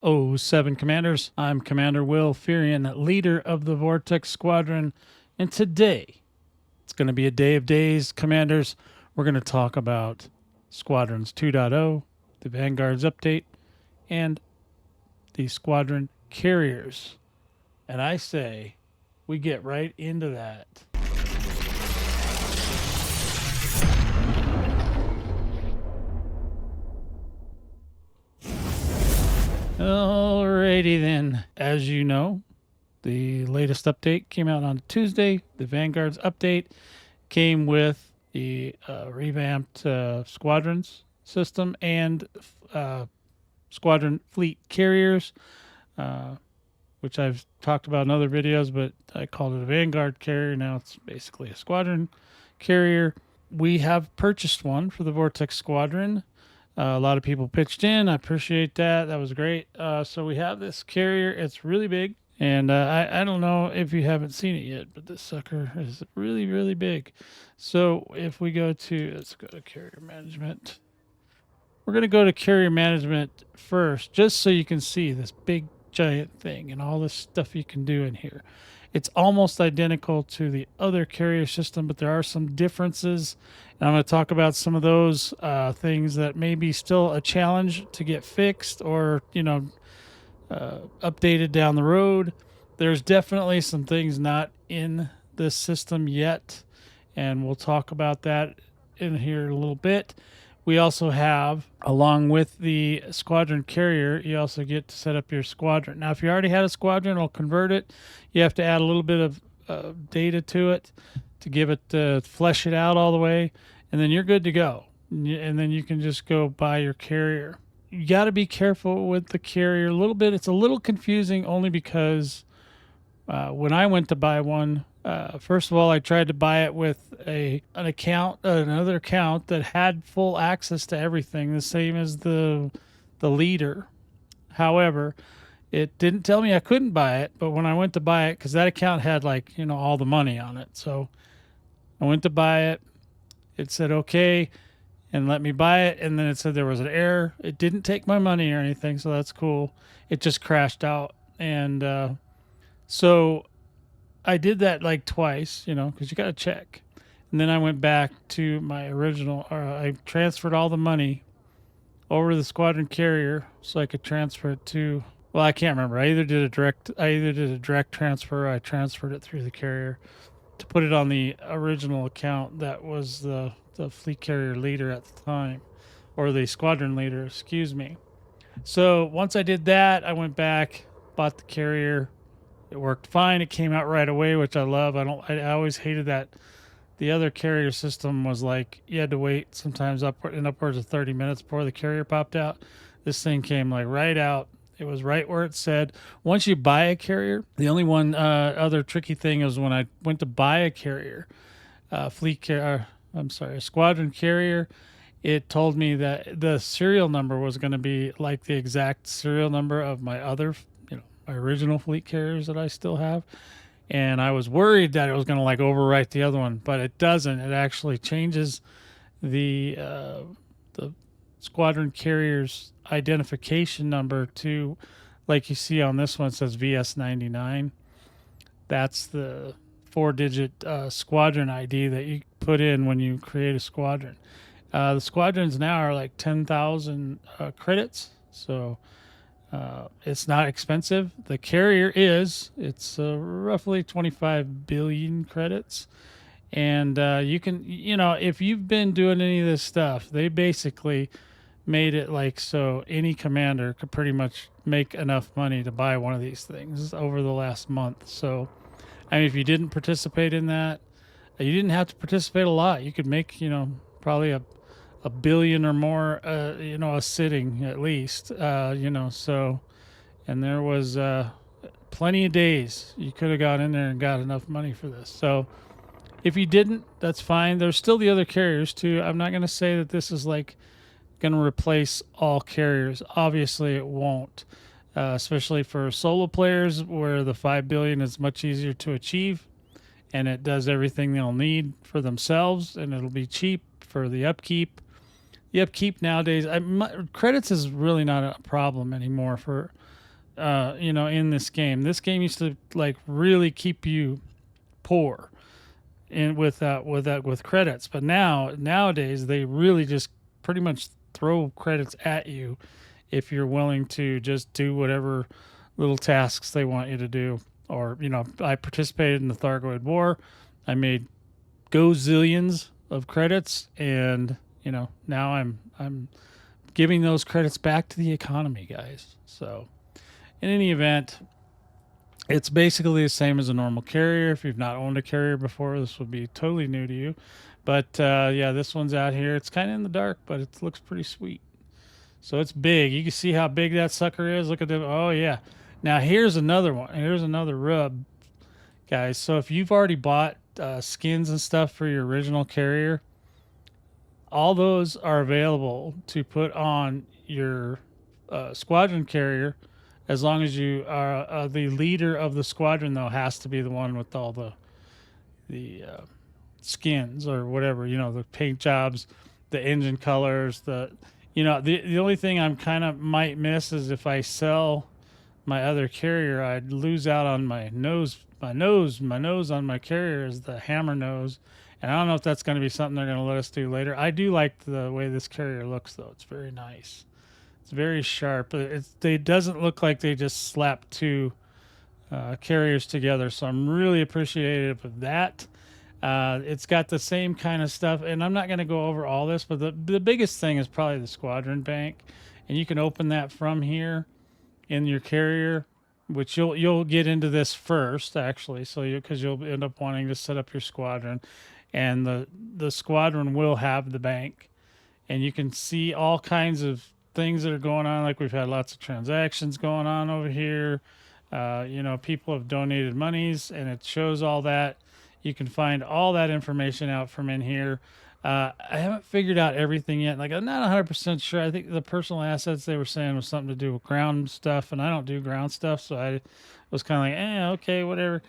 07 Commanders. I'm Commander Will Fearion, leader of the Vortex Squadron, and today it's going to be a day of days, Commanders. We're going to talk about Squadrons 2.0, the Vanguards update, and the Squadron carriers. And I say we get right into that. Alrighty then. As you know, the latest update came out on Tuesday. The Vanguards update came with the revamped Squadrons system and Squadron fleet carriers, which I've talked about in other videos, but I called it a Vanguard carrier. Now it's basically a Squadron carrier. We have purchased one for the Vortex Squadron. A lot of people pitched in. I appreciate that. That was great. So we have this carrier. It's really big. And I don't know if you haven't seen it yet, but this sucker is really, really big. So if we go to, let's go to carrier management. We're going to go to carrier management first, just so you can see this big, giant thing and all this stuff you can do in here. It's almost identical to the other carrier system, but there are some differences. And I'm going to talk about some of those things that may be still a challenge to get fixed or, updated down the road. There's definitely some things not in this system yet, and we'll talk about that in here in a little bit. We also have, along with the Squadron carrier, you also get to set up your Squadron. Now, if you already had a Squadron, it'll convert it. You have to add a little bit of data to it to give it, flesh it out all the way, and then you're good to go. And then you can just go buy your carrier. You got to be careful with the carrier a little bit. It's a little confusing only because when I went to buy one, first of all, I tried to buy it with another account that had full access to everything, the same as the leader. However, it didn't tell me I couldn't buy it, but when I went to buy it, because that account had all the money on it, so I went to buy it. It said okay, and let me buy it, and then it said there was an error. It didn't take my money or anything, so that's cool. It just crashed out, and so I did that like twice, because you got to check. And then I went back to my original, I transferred all the money over to the Squadron carrier so I could transfer it to, well, I can't remember. I either did a direct transfer, or I transferred it through the carrier to put it on the original account that was the fleet carrier leader at the time, or the Squadron leader, excuse me. So once I did that, I went back, bought the carrier. It worked fine. It came out right away, which I love. I always hated that the other carrier system was like you had to wait sometimes upwards of 30 minutes before the carrier popped out. This thing came like right out. It was right where it said. Once you buy a carrier, the only one other tricky thing is when I went to buy a carrier, a Squadron carrier, it told me that the serial number was going to be like the exact serial number of my other, my original fleet carriers that I still have. And I was worried that it was going to overwrite the other one, but it doesn't. It actually changes the Squadron carrier's identification number to, like you see on this one, it says VS99. That's the 4-digit Squadron ID that you put in when you create a Squadron. The Squadrons now are like 10,000 credits, so it's not expensive. The carrier it's roughly 25 billion credits. And you can, if you've been doing any of this stuff, they basically made it so any commander could pretty much make enough money to buy one of these things over the last month. So, if you didn't participate in that, you didn't have to participate a lot. You could make, probably a billion or more, a sitting at least, so, and there was plenty of days you could have got in there and got enough money for this. So if you didn't, that's fine. There's still the other carriers too. I'm not going to say that this is going to replace all carriers. Obviously it won't, especially for solo players where the 5 billion is much easier to achieve and it does everything they'll need for themselves, and it'll be cheap for the upkeep. The upkeep nowadays, credits is really not a problem anymore for in this game. This game used to like really keep you poor and with credits, but nowadays they really just pretty much throw credits at you if you're willing to just do whatever little tasks they want you to do. Or I participated in the Thargoid War. I made gazillions of credits, and now I'm giving those credits back to the economy, guys. So, in any event, it's basically the same as a normal carrier. If you've not owned a carrier before, this would be totally new to you. But yeah, this one's out here. It's kind of in the dark, but it looks pretty sweet. So it's big. You can see how big that sucker is. Look at them. Oh yeah. Now here's another one. Here's another rub, guys. So if you've already bought skins and stuff for your original carrier, all those are available to put on your squadron carrier, as long as you are the leader of the squadron. Though has to be the one with all the skins or whatever, the paint jobs, the engine colors, the only thing I'm kind of might miss is if I sell my other carrier, I'd lose out on my nose on my carrier is the hammer nose. And I don't know if that's going to be something they're going to let us do later. I do like the way this carrier looks, though. It's very nice. It's very sharp. It doesn't look like they just slapped two carriers together. So I'm really appreciative of that. It's got the same kind of stuff. And I'm not going to go over all this, but the biggest thing is probably the squadron bank. And you can open that from here in your carrier, which you'll get into this first, actually. So because you'll end up wanting to set up your squadron. And the squadron will have the bank, and you can see all kinds of things that are going on. Like we've had lots of transactions going on over here. People have donated monies, and it shows all that. You can find all that information out from in here. I haven't figured out everything yet. Like I'm not 100% sure. I think the personal assets they were saying was something to do with ground stuff, and I don't do ground stuff, so I was kind of like, okay, whatever,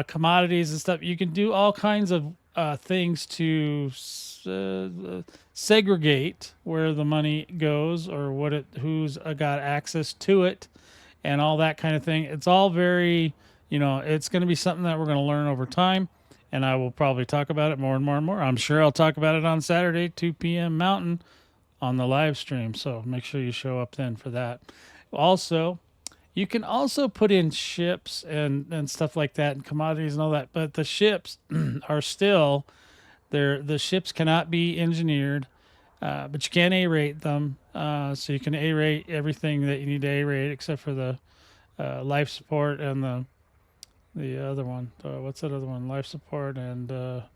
commodities and stuff. You can do all kinds of things to segregate where the money goes or who's got access to it and all that kind of thing. It's all very, it's going to be something that we're going to learn over time, and I will probably talk about it more and more and more. I'm sure I'll talk about it on Saturday, 2 p.m. Mountain on the live stream. So make sure you show up then for that. Also, you can also put in ships and stuff like that and commodities and all that. But the ships are still there. The ships cannot be engineered, but you can A-rate them. So you can A-rate everything that you need to A-rate except for the life support and the other one. What's that other one? Life support and a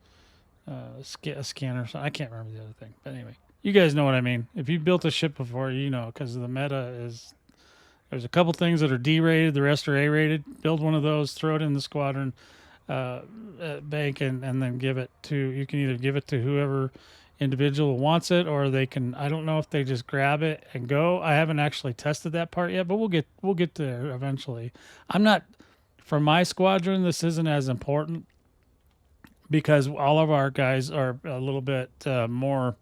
scanner. I can't remember the other thing. But anyway, you guys know what I mean. If you built a ship before, because the meta is... There's a couple things that are D-rated, the rest are A-rated. Build one of those, throw it in the squadron bank, and then give it to... You can either give it to whoever individual wants it, or they can... I don't know if they just grab it and go. I haven't actually tested that part yet, but we'll get there eventually. I'm not... For my squadron, this isn't as important because all of our guys are a little bit more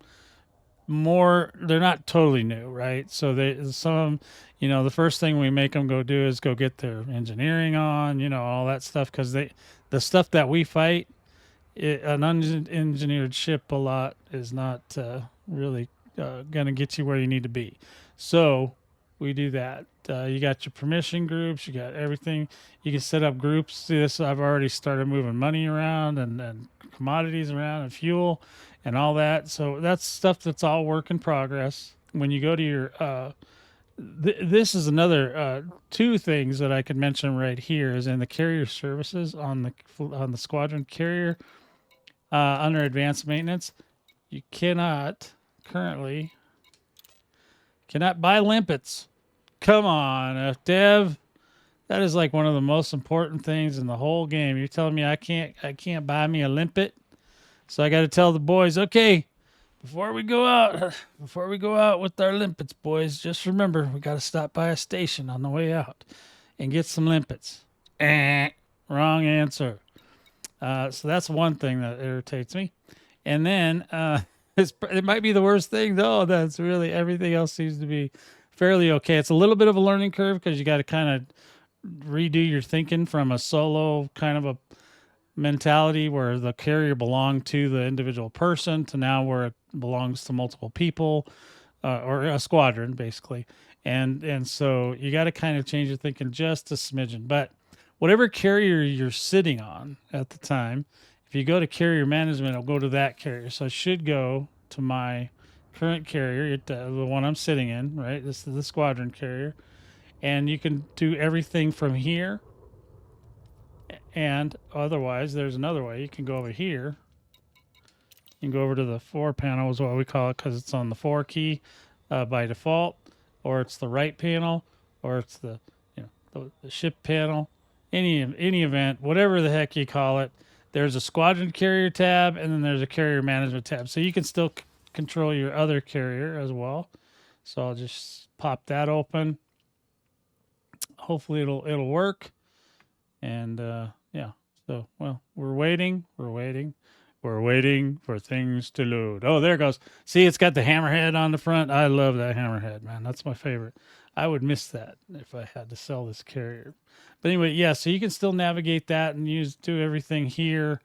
they're not totally new, right? So the first thing we make them go do is go get their engineering on, all that stuff, because the stuff that we fight, an unengineered ship a lot is not really gonna get you where you need to be. So we do that. You got your permission groups, you got everything. You can set up groups. See this, I've already started moving money around and commodities around and fuel and all that. So that's stuff that's all work in progress. When you go to your, this is another two things that I could mention right here is in the carrier services on the squadron carrier under advanced maintenance. You cannot buy limpets. Come on, Dev. That is like one of the most important things in the whole game. You're telling me I can't buy me a limpet? So I got to tell the boys, okay, before we go out with our limpets, boys, just remember we got to stop by a station on the way out and get some limpets. Wrong answer. So that's one thing that irritates me. And then it might be the worst thing though. That's really everything else seems to be fairly okay. It's a little bit of a learning curve because you got to kind of redo your thinking from a solo kind of a mentality where the carrier belonged to the individual person to now where it belongs to multiple people, or a squadron basically. And so you got to kind of change your thinking just a smidgen. But whatever carrier you're sitting on at the time, if you go to carrier management, it'll go to that carrier. So I should go to my current carrier, the one I'm sitting in, right? This is the squadron carrier. And you can do everything from here. And otherwise, there's another way. You can go over here. You can go over to the 4 panel is what we call it because it's on the 4 key by default, or it's the right panel, or it's the the ship panel. Any event, whatever the heck you call it, there's a squadron carrier tab, and then there's a carrier management tab. So you can still control your other carrier as well. So I'll just pop that open. Hopefully it'll work. And yeah, so well, we're waiting for things to load. Oh, there it goes. See, it's got the hammerhead on the front. I love that hammerhead, man. That's my favorite. I would miss that if I had to sell this carrier. But anyway, yeah, so you can still navigate that and do everything here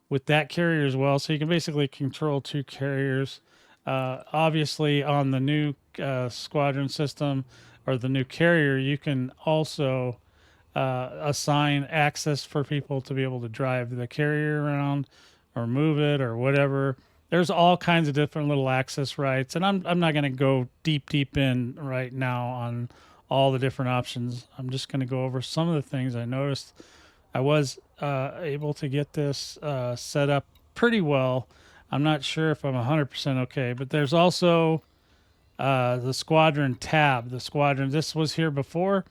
with that carrier as well. So you can basically control 2 carriers. Obviously, on the new squadron system or the new carrier, you can also assign access for people to be able to drive the carrier around or move it or whatever. There's all kinds of different little access rights, and I'm not going to go deep in right now on all the different options. I'm just going to go over some of the things I noticed. I was able to get this set up pretty well. I'm not sure if I'm 100% okay, but there's also the squadron tab. The squadron, this was here before.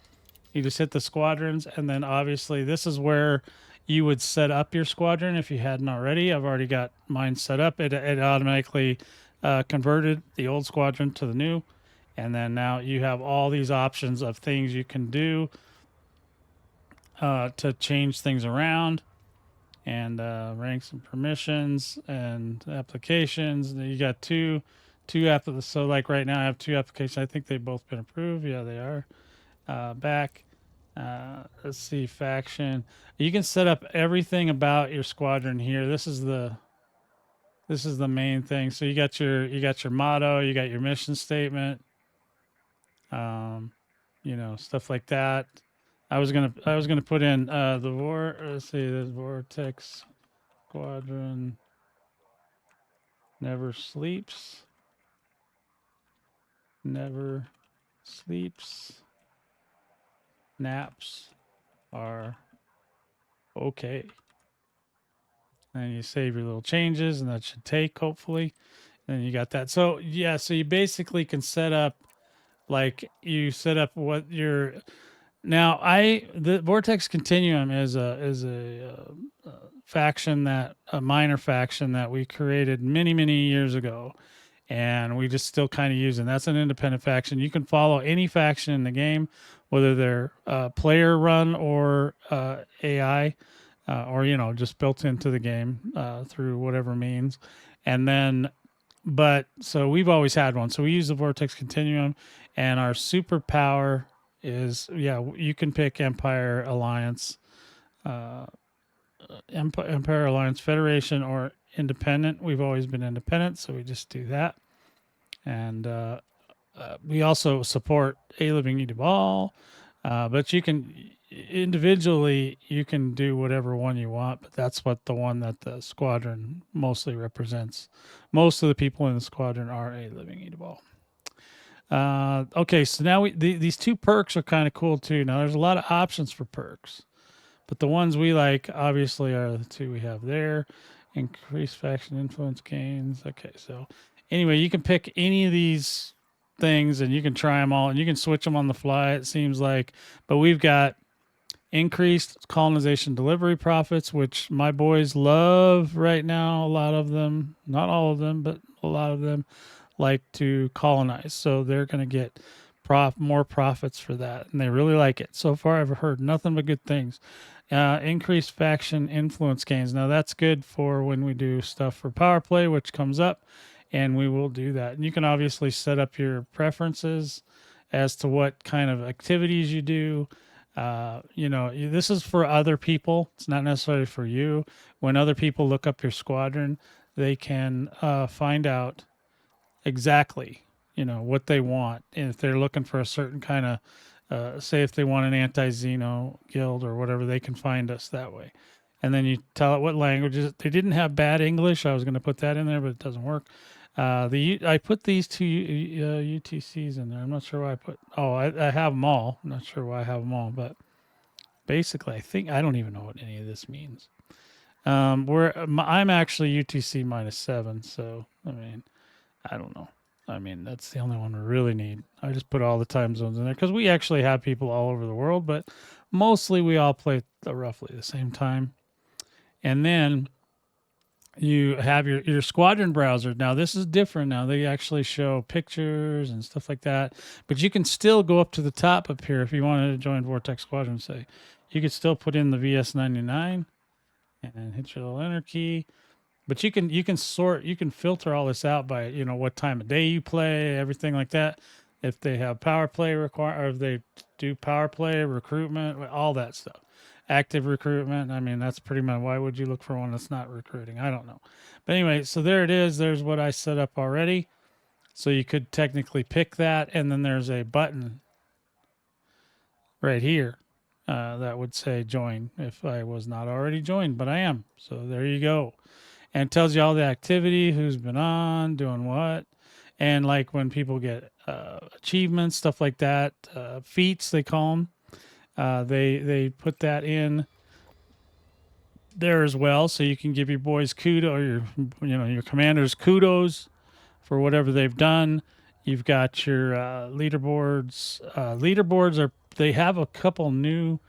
You just hit the squadrons, and then obviously this is where you would set up your squadron if you hadn't already. I've already got mine set up. It automatically converted the old squadron to the new, and then now you have all these options of things you can do to change things around, and ranks and permissions and applications. You got two applications. So like right now I have 2 applications. I think they've both been approved. Yeah, they are. Back. Let's see, faction. You can set up everything about your squadron here. This is the main thing. So you got your motto, you got your mission statement, stuff like that. I was gonna put in let's see, the Vortex Squadron never sleeps. Never sleeps. Naps are okay. And you save your little changes, and that should take, hopefully. And you got that. So yeah, so you basically can set up what your the Vortex Continuum is a faction a minor faction that we created many years ago, and we just still kind of use it. That's an independent faction. You can follow any faction in the game, whether they're player run or AI, or just built into the game through whatever means. And then, so we've always had one. So we use the Vortex Continuum, and our superpower is you can pick Empire Alliance, Empire Alliance, Federation, or Independent. We've always been independent, so we just do that. And we also support A Living Eat Ball, but you can individually do whatever one you want. But that's the one that the squadron mostly represents. Most of the people in the squadron are A Living Eat Ball. Okay, so now these 2 perks are kind of cool too. Now there's a lot of options for perks, but the ones we like obviously are the 2 we have there. Increased faction influence gains. Okay, so anyway, you can pick any of these things and you can try them all, and you can switch them on the fly, it seems like. But we've got increased colonization delivery profits, which my boys love right now. A lot of them, not all of them, but a lot of them like to colonize. So they're going to get more profits for that, and they really like it. So far, I've heard nothing but good things. Increased faction influence gains. Now that's good for when we do stuff for power play, which comes up, and we will do that. And you can obviously set up your preferences as to what kind of activities you do. This is for other people. It's not necessarily for you. When other people look up your squadron, they can find out exactly, what they want. And if they're looking for a certain kind of, say if they want an anti-Xeno guild or whatever, they can find us that way. And then you tell it what languages. They didn't have bad English. I was going to put that in there, but it doesn't work. I put these two UTCs in there. I'm not sure why I put. Oh, I have them all. I'm not sure why I have them all, but basically, I don't even know what any of this means. I'm actually UTC -7, so I mean, I don't know. I mean, that's the only one we really need. I just put all the time zones in there because we actually have people all over the world, but mostly we all play at roughly the same time. And then you have your squadron browser. Now, this is different. Now, they actually show pictures and stuff like that, but you can still go up to the top up here if you wanted to join Vortex Squadron, say. You could still put in the VS99 and hit your little enter key. But you can filter all this out by, what time of day you play, everything like that. If they have power play or if they do power play, recruitment, all that stuff. Active recruitment. I mean, that's pretty much, why would you look for one that's not recruiting? I don't know. But anyway, so there it is. There's what I set up already. So you could technically pick that. And then there's a button right here that would say join if I was not already joined, but I am. So there you go. And it tells you all the activity, who's been on, doing what. And like when people get achievements, stuff like that, feats, they call them. They put that in there as well, so you can give your boys kudos, or your commanders kudos for whatever they've done. You've got your leaderboards. Leaderboards they have a couple new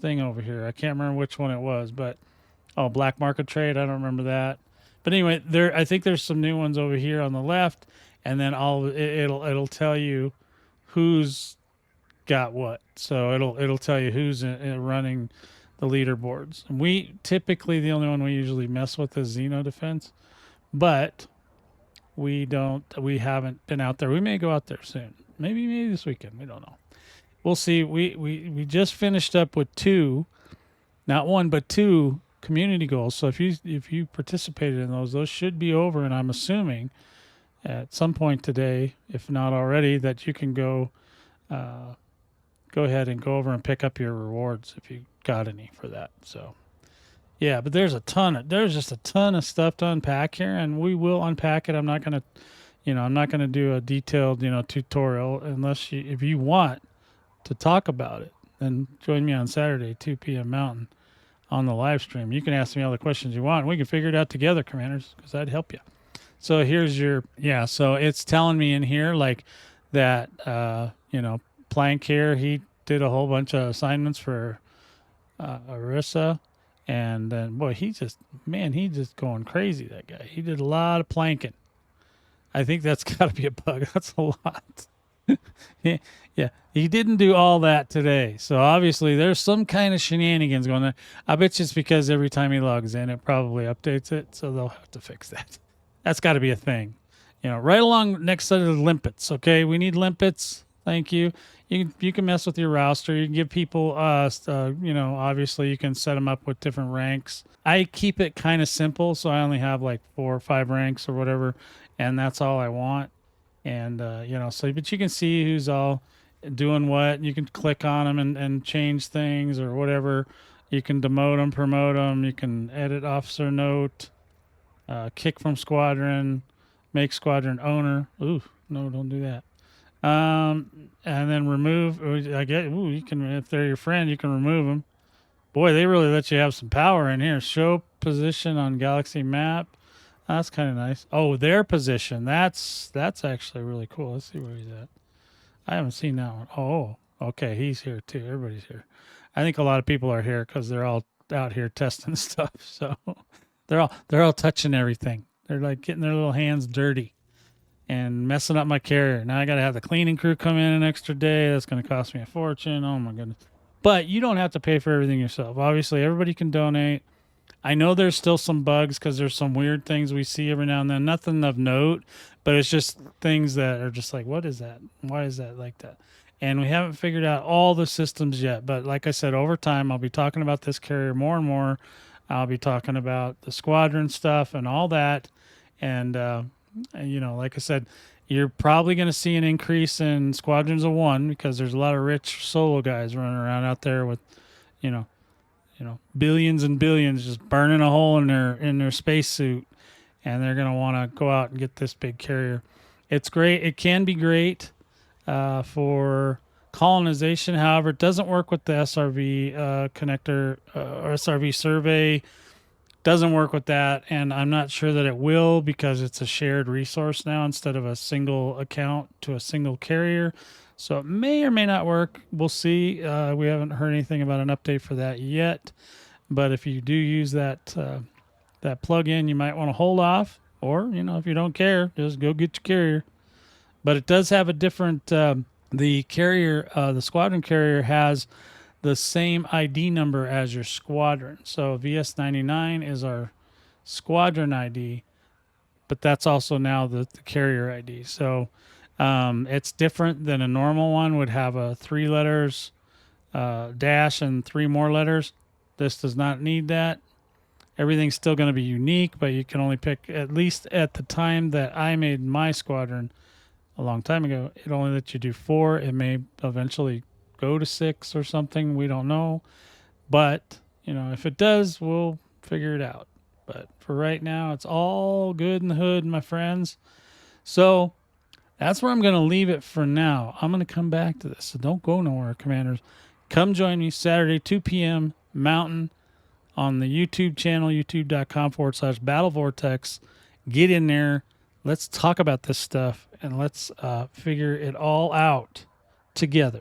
thing over here. I can't remember which one it was, but black market trade. I don't remember that. But anyway, I think there's some new ones over here on the left, and then it'll tell you who's got what. So it'll tell you who's running the leaderboards. And we typically, the only one we usually mess with is Xeno Defense, but we haven't been out there. We may go out there soon. Maybe this weekend. We don't know. We'll see. We just finished up with 2, not 1, but 2 community goals. So if you participated in those should be over. And I'm assuming at some point today, if not already, that you can go ahead and go over and pick up your rewards if you got any for that. So yeah, but there's just a ton of stuff to unpack here, and we will unpack it. I'm not gonna do a detailed tutorial if you want to talk about it, then join me on Saturday, 2 p.m. Mountain, on the live stream. You can ask me all the questions you want, and we can figure it out together, commanders, because I'd help you. So here's so it's telling me in here like that, Plank here, he did a whole bunch of assignments for Arissa, and then, boy, he's just going crazy, that guy. He did a lot of planking. I think that's got to be a bug. That's a lot. Yeah, he didn't do all that today. So obviously there's some kind of shenanigans going on. I bet you it's because every time he logs in, it probably updates it. So they'll have to fix that. That's got to be a thing. Right along next to the limpets. Okay, we need limpets. Thank you. You can mess with your roster. You can give people, obviously you can set them up with different ranks. I keep it kind of simple, so I only have like 4 or 5 ranks or whatever, and that's all I want. And, but you can see who's all doing what. You can click on them and change things or whatever. You can demote them, promote them. You can edit officer note, kick from squadron, make squadron owner. Ooh, no, don't do that. And then remove. You can, if they're your friend, you can remove them. Boy, they really let you have some power in here. Show position on galaxy map. That's kind of nice. Oh, their position. That's actually really cool. Let's see where he's at. I haven't seen that one. Oh, okay. He's here too. Everybody's here. I think a lot of people are here because they're all out here testing stuff. So they're all touching everything. They're like getting their little hands dirty and messing up my carrier. Now I got to have the cleaning crew come in an extra day. That's going to cost me a fortune. Oh my goodness. But you don't have to pay for everything yourself. Obviously, everybody can donate. I know there's still some bugs because there's some weird things we see every now and then. Nothing of note, but it's just things that are just like, what is that? Why is that like that? And we haven't figured out all the systems yet. But like I said, over time, I'll be talking about this carrier more and more. I'll be talking about the squadron stuff and all that. And you know, like I said, you're probably going to see an increase in squadrons of one because there's a lot of rich solo guys running around out there with, you know, billions and billions just burning a hole in their spacesuit, and they're going to want to go out and get this big carrier. It's great. It can be great for colonization. However, it doesn't work with the SRV connector or SRV survey. Doesn't work with that, and I'm not sure that it will because it's a shared resource now instead of a single account to a single carrier. So it may or may not work. We'll see. We haven't heard anything about an update for that yet. But if you do use that that plugin, you might want to hold off, or if you don't care, just go get your carrier. But it does have a different. The carrier, the squadron carrier, has the same ID number as your squadron. So VS99 is our squadron ID, but that's also now the carrier ID. So it's different than a normal one would have a 3 letters dash and 3 more letters. This does not need that. Everything's still going to be unique, but you can only pick, at least at the time that I made my squadron a long time ago, it only lets you do 4. It may eventually go to 6 or something. We don't know. But, if it does, we'll figure it out. But for right now, it's all good in the hood, my friends. So that's where I'm going to leave it for now. I'm going to come back to this, so don't go nowhere, Commanders. Come join me Saturday, 2 p.m. Mountain on the YouTube channel, youtube.com/Battle Vortex. Get in there. Let's talk about this stuff, and let's figure it all out together.